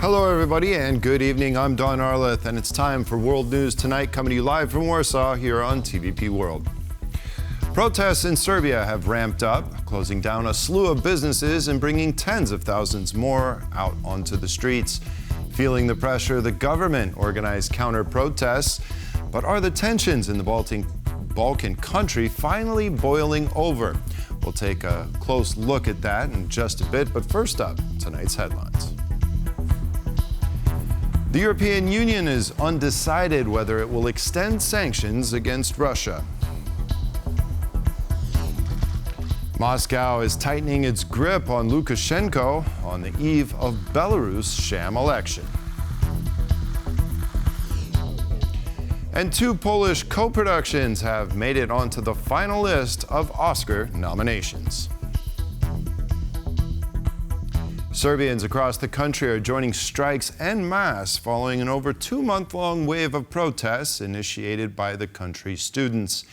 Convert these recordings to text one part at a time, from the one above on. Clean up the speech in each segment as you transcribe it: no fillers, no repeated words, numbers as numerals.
Hello, everybody, and good evening. I'm Don Arleth, and it's time for World News Tonight, coming to you live from Warsaw here on TVP World. Protests in Serbia have ramped up, closing down a slew of businesses and bringing tens of thousands more out onto the streets. Feeling the pressure, the government organized counter-protests. But are the tensions in the Balkan country finally boiling over? We'll take a close look at that in just a bit, but first up, tonight's headlines. The European Union is undecided whether it will extend sanctions against Russia. Moscow is tightening its grip on Lukashenko on the eve of Belarus' sham election. And two Polish co-productions have made it onto the final list of Oscar nominations. Serbians across the country are joining strikes en masse following an over 2-month-long wave of protests initiated by the country's students.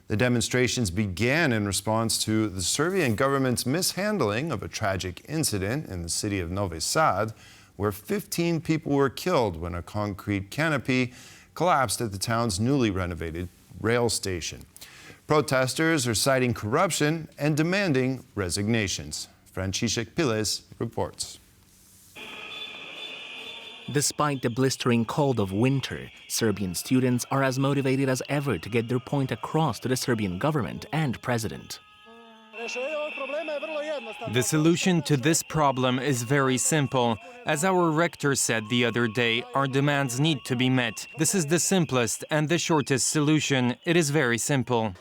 The demonstrations began in response to the Serbian government's mishandling of a tragic incident in the city of Novi Sad, where 15 people were killed when a concrete canopy collapsed at the town's newly renovated rail station. Protesters are citing corruption and demanding resignations. Franciszek Piles reports. Despite the blistering cold of winter, Serbian students are as motivated as ever to get their point across to the Serbian government and president. The solution to this problem is very simple. As our rector said the other day, our demands need to be met. This is the simplest and the shortest solution. It is very simple.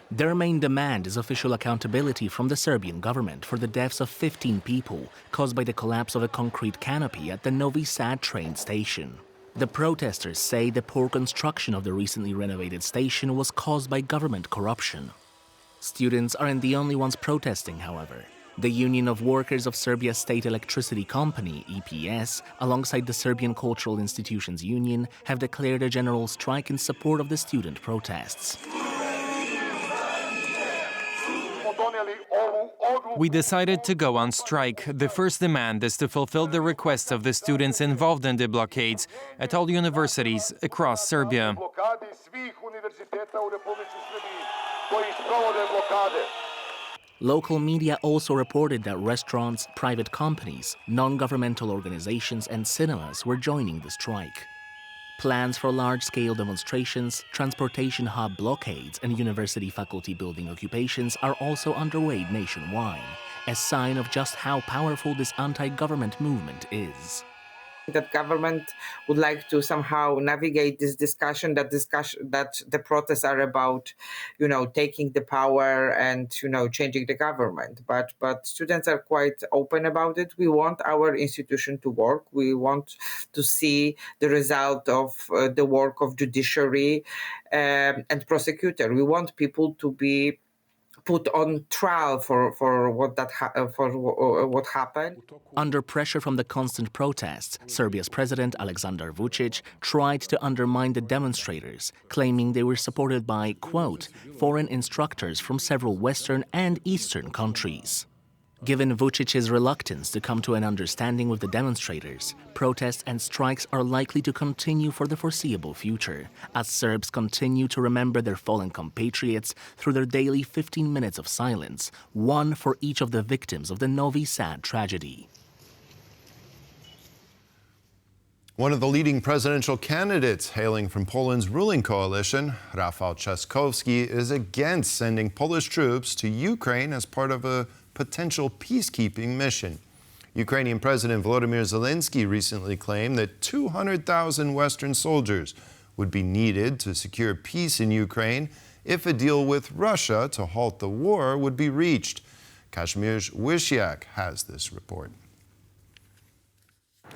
Their main demand is official accountability from the Serbian government for the deaths of 15 people caused by the collapse of a concrete canopy at the Novi Sad train station. The protesters say the poor construction of the recently renovated station was caused by government corruption. Students aren't the only ones protesting, however. The Union of Workers of Serbia's State Electricity Company, EPS, alongside the Serbian Cultural Institutions Union, have declared a general strike in support of the student protests. We decided to go on strike. The first demand is to fulfill the requests of the students involved in the blockades at all universities across Serbia. Local media also reported that restaurants, private companies, non-governmental organizations and cinemas were joining the strike. Plans for large-scale demonstrations, transportation hub blockades and university faculty building occupations are also underway nationwide, a sign of just how powerful this anti-government movement is. That government would like to somehow navigate this discussion that the protests are about, taking the power and, changing the government. But students are quite open about it. We want our institution to work. We want to see the result of the work of judiciary and prosecutor. We want people to be put on trial for what happened. Under pressure from the constant protests, Serbia's president Aleksandar Vučić tried to undermine the demonstrators, claiming they were supported by, quote, foreign instructors from several Western and Eastern countries. Given Vučić's reluctance to come to an understanding with the demonstrators, protests and strikes are likely to continue for the foreseeable future, as Serbs continue to remember their fallen compatriots through their daily 15 minutes of silence, one for each of the victims of the Novi Sad tragedy. One of the leading presidential candidates hailing from Poland's ruling coalition, Rafał Trzaskowski, is against sending Polish troops to Ukraine as part of a potential peacekeeping mission. Ukrainian President Volodymyr Zelensky recently claimed that 200,000 Western soldiers would be needed to secure peace in Ukraine if a deal with Russia to halt the war would be reached. Kazimierz Wysiak has this report.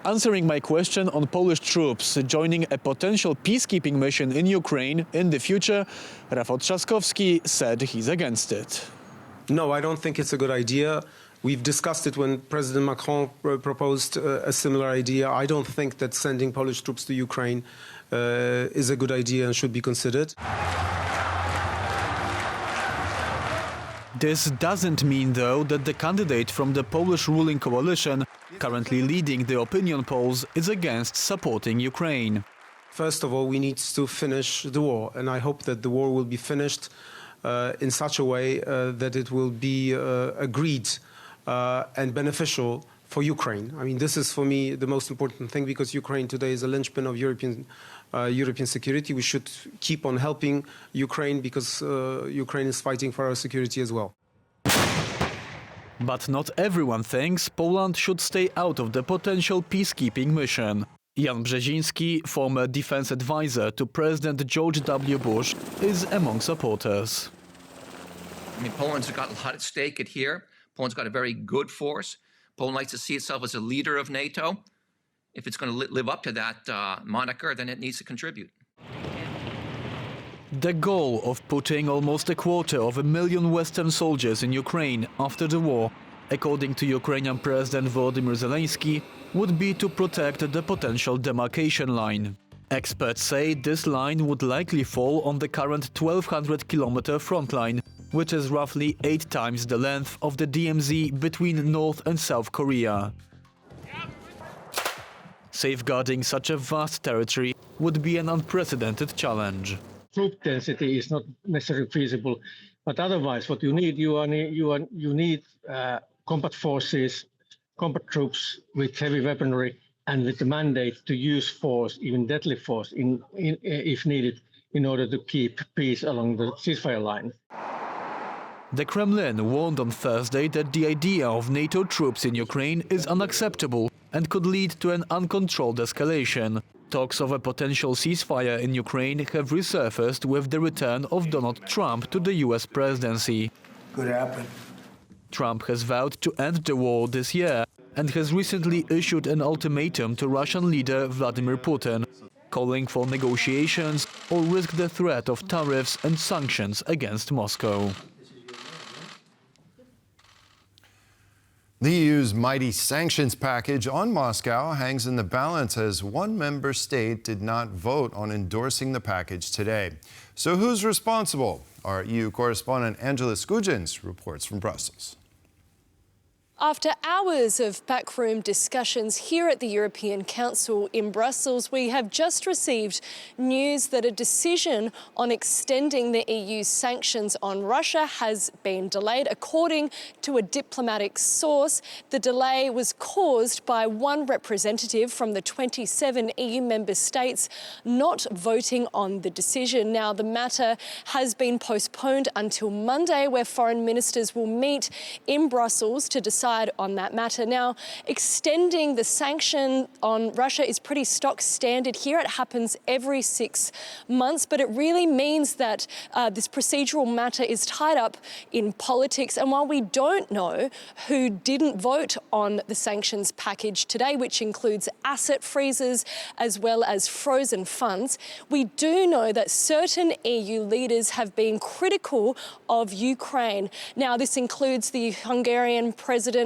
Answering my question on Polish troops joining a potential peacekeeping mission in Ukraine in the future, Rafał Trzaskowski said he's against it. No, I don't think it's a good idea. We've discussed it when President Macron proposed a similar idea. I don't think that sending Polish troops to Ukraine is a good idea and should be considered. This doesn't mean, though, that the candidate from the Polish ruling coalition, currently leading the opinion polls, is against supporting Ukraine. First of all, we need to finish the war, and I hope that the war will be finished in such a way that it will be agreed and beneficial for Ukraine. I mean, this is for me the most important thing, because Ukraine today is a linchpin of European security. We should keep on helping Ukraine, because Ukraine is fighting for our security as well. But not everyone thinks Poland should stay out of the potential peacekeeping mission. Jan Brzezinski, former defense advisor to President George W. Bush, is among supporters. I mean, Poland's got a lot at stake here. Poland's got a very good force. Poland likes to see itself as a leader of NATO. If it's going to live up to that moniker, then it needs to contribute. The goal of putting almost 250,000 Western soldiers in Ukraine after the war, according to Ukrainian President Volodymyr Zelensky, would be to protect the potential demarcation line. Experts say this line would likely fall on the current 1,200-kilometer front line, which is roughly 8 times the length of the DMZ between North and South Korea. Safeguarding such a vast territory would be an unprecedented challenge. Troop density is not necessarily feasible, but otherwise, what you need, you need combat forces, combat troops with heavy weaponry, and with the mandate to use force, even deadly force, if needed, in order to keep peace along the ceasefire line. The Kremlin warned on Thursday that the idea of NATO troops in Ukraine is unacceptable and could lead to an uncontrolled escalation. Talks of a potential ceasefire in Ukraine have resurfaced with the return of Donald Trump to the US presidency. Could happen. Trump has vowed to end the war this year and has recently issued an ultimatum to Russian leader Vladimir Putin, calling for negotiations or risk the threat of tariffs and sanctions against Moscow. The EU's mighty sanctions package on Moscow hangs in the balance as one member state did not vote on endorsing the package today. So who's responsible? Our EU correspondent Angela Skujins reports from Brussels. After hours of backroom discussions here at the European Council in Brussels, we have just received news that a decision on extending the EU's sanctions on Russia has been delayed. According to a diplomatic source, the delay was caused by one representative from the 27 EU member states not voting on the decision. Now, the matter has been postponed until Monday, where foreign ministers will meet in Brussels to decide on that matter. Now, extending the sanction on Russia is pretty stock standard here. It happens every 6 months, but it really means that this procedural matter is tied up in politics. And while we don't know who didn't vote on the sanctions package today, which includes asset freezes as well as frozen funds, we do know that certain EU leaders have been critical of Ukraine. Now, this includes the Hungarian President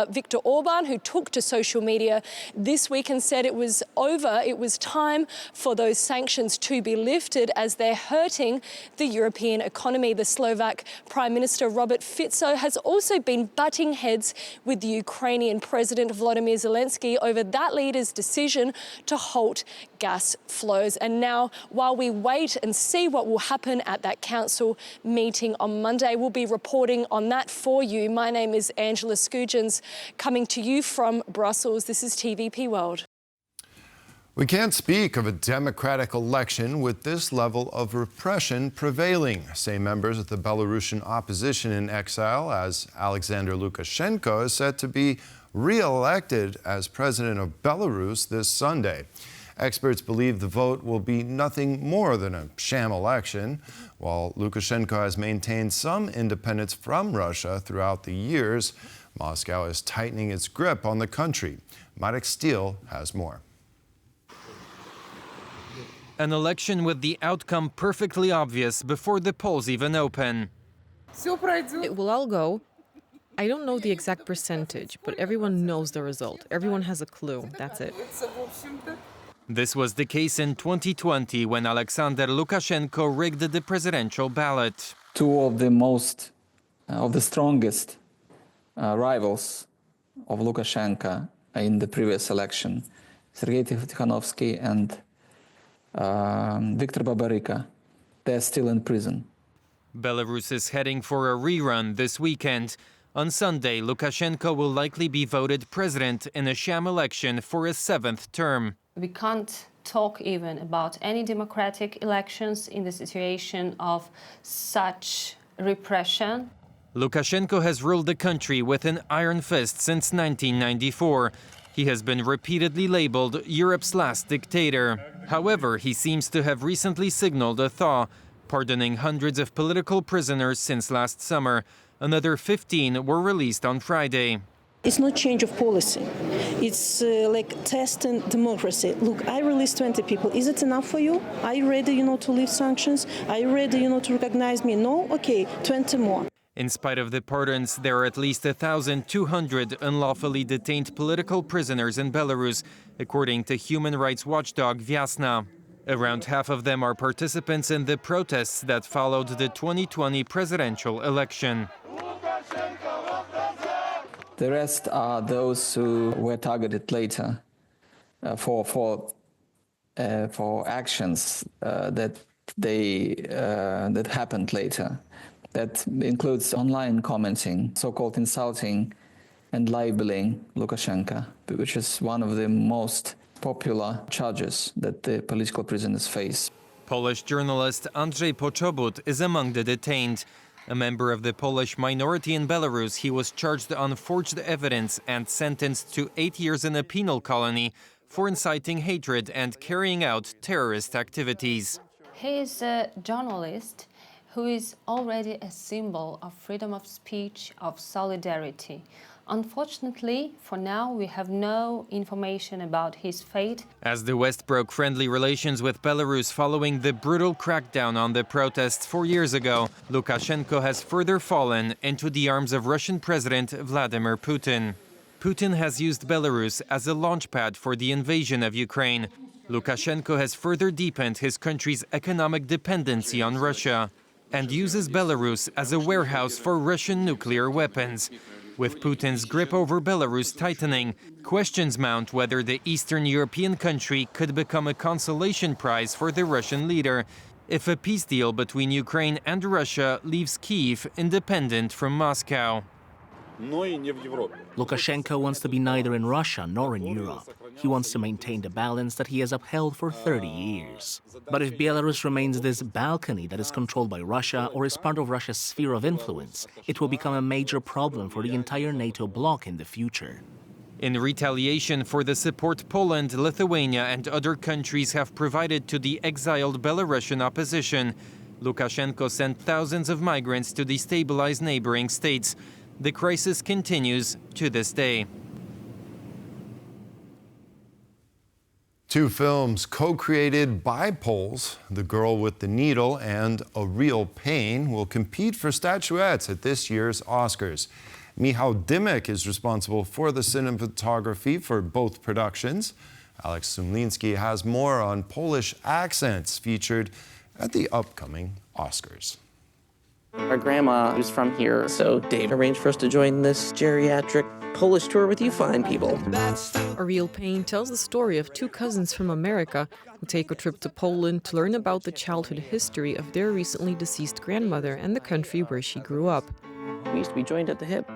Viktor Orban, who took to social media this week and said it was over, it was time for those sanctions to be lifted as they're hurting the European economy. The Slovak Prime Minister Robert Fico has also been butting heads with the Ukrainian President Volodymyr Zelensky over that leader's decision to halt gas flows. And now, while we wait and see what will happen at that council meeting on Monday, we'll be reporting on that for you. My name is Angela Skujins, coming to you from Brussels. This is TVP World. We can't speak of a democratic election with this level of repression prevailing, say members of the Belarusian opposition in exile, as Alexander Lukashenko is set to be re-elected as president of Belarus this Sunday. Experts believe the vote will be nothing more than a sham election. While Lukashenko has maintained some independence from Russia throughout the years, Moscow is tightening its grip on the country. Marek Steele has more. An election with the outcome perfectly obvious before the polls even open. It will all go. I don't know the exact percentage, but everyone knows the result. Everyone has a clue. That's it. This was the case in 2020 when Alexander Lukashenko rigged the presidential ballot. Two of the most of the strongest rivals of Lukashenko in the previous election, Sergei Tikhanovsky and Viktor Babarika. They're still in prison. Belarus is heading for a rerun this weekend. On Sunday, Lukashenko will likely be voted president in a sham election for a seventh term. We can't talk even about any democratic elections in the situation of such repression. Lukashenko has ruled the country with an iron fist since 1994. He has been repeatedly labeled Europe's last dictator. However, he seems to have recently signaled a thaw, pardoning hundreds of political prisoners since last summer. Another 15 were released on Friday. It's not change of policy. It's like testing democracy. Look, I released 20 people. Is it enough for you? Are you ready, to lift sanctions? Are you ready, to recognize me? No? Okay, 20 more. In spite of the pardons, there are at least 1,200 unlawfully detained political prisoners in Belarus, according to human rights watchdog Vyasna. Around half of them are participants in the protests that followed the 2020 presidential election. The rest are those who were targeted later for actions that happened later. That includes online commenting, so-called insulting and libeling Lukashenko, which is one of the most popular charges that the political prisoners face. Polish journalist Andrzej Poczobut is among the detained. A member of the Polish minority in Belarus, he was charged on forged evidence and sentenced to 8 years in a penal colony for inciting hatred and carrying out terrorist activities. He is a journalist who is already a symbol of freedom of speech, of solidarity. Unfortunately, for now, we have no information about his fate. As the West broke friendly relations with Belarus following the brutal crackdown on the protests 4 years ago, Lukashenko has further fallen into the arms of Russian President Vladimir Putin. Putin has used Belarus as a launchpad for the invasion of Ukraine. Lukashenko has further deepened his country's economic dependency on Russia and uses Belarus as a warehouse for Russian nuclear weapons. With Putin's grip over Belarus tightening, questions mount whether the Eastern European country could become a consolation prize for the Russian leader if a peace deal between Ukraine and Russia leaves Kyiv independent from Moscow. Lukashenko wants to be neither in Russia nor in Europe. He wants to maintain the balance that he has upheld for 30 years. But if Belarus remains this balcony that is controlled by Russia or is part of Russia's sphere of influence, it will become a major problem for the entire NATO bloc in the future. In retaliation for the support Poland, Lithuania and other countries have provided to the exiled Belarusian opposition, Lukashenko sent thousands of migrants to destabilize neighboring states. The crisis continues to this day. Two films co-created by Poles, The Girl with the Needle and A Real Pain, will compete for statuettes at this year's Oscars. Michał Dymek is responsible for the cinematography for both productions. Alex Sumlinski has more on Polish accents featured at the upcoming Oscars. Our grandma is from here, so Dave arranged for us to join this geriatric Polish tour with you fine people. A Real Pain tells the story of two cousins from America who take a trip to Poland to learn about the childhood history of their recently deceased grandmother and the country where she grew up. We used to be joined at the hip.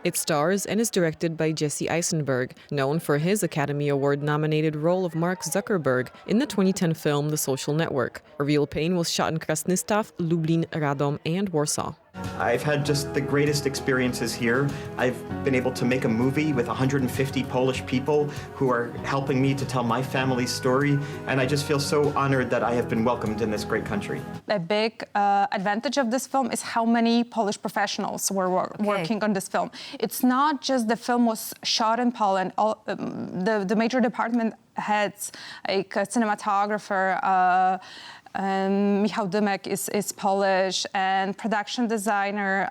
It stars and is directed by Jesse Eisenberg, known for his Academy Award-nominated role of Mark Zuckerberg in the 2010 film The Social Network. A Real Pain was shot in Krasnystaw, Lublin, Radom, and Warsaw. I've had just the greatest experiences here. I've been able to make a movie with 150 Polish people who are helping me to tell my family's story, and I just feel so honored that I have been welcomed in this great country. A big advantage of this film is how many Polish professionals were working on this film. It's not just the film was shot in Poland. The major department heads, like a cinematographer, Michał Dymek is Polish, and production designer,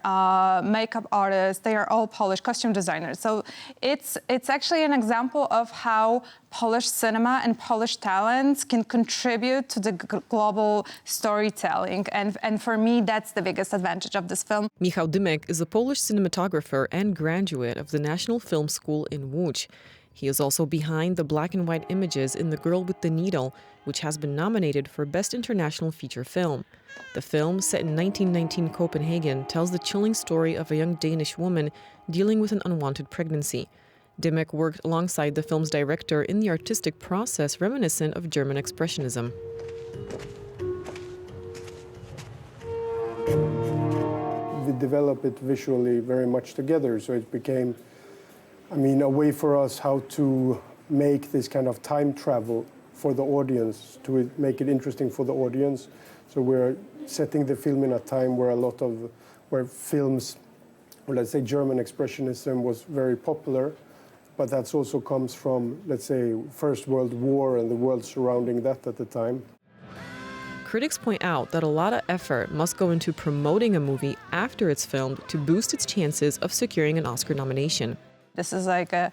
makeup artist, they are all Polish, costume designers. So it's actually an example of how Polish cinema and Polish talents can contribute to the global storytelling. And for me, that's the biggest advantage of this film. Michał Dymek is a Polish cinematographer and graduate of the National Film School in Łódź. He is also behind the black and white images in The Girl with the Needle, which has been nominated for Best International Feature Film. The film, set in 1919 Copenhagen, tells the chilling story of a young Danish woman dealing with an unwanted pregnancy. Dymek worked alongside the film's director in the artistic process reminiscent of German Expressionism. We developed it visually very much together, so it became, a way for us how to make this kind of time travel for the audience, to make it interesting for the audience. So we're setting the film in a time where films, or let's say German Expressionism was very popular, but that also comes from, let's say, First World War and the world surrounding that at the time. Critics point out that a lot of effort must go into promoting a movie after it's filmed to boost its chances of securing an Oscar nomination. This is like a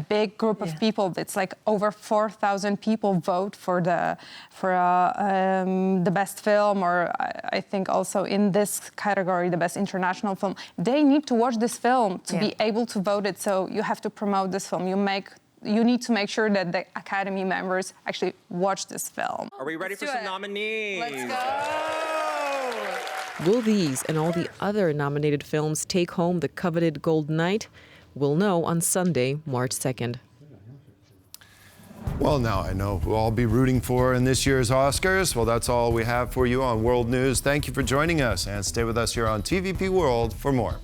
big group of people. It's like over 4,000 people vote for the best film, or I think also in this category, the best international film. They need to watch this film to be able to vote it. So you have to promote this film. You need to make sure that the Academy members actually watch this film. Are we ready for some nominees? Let's go! Will these and all the other nominated films take home the coveted Gold Knight? We'll know on Sunday, March 2nd. Well, now I know who I'll be rooting for in this year's Oscars. Well, that's all we have for you on World News. Thank you for joining us, and stay with us here on TVP World for more.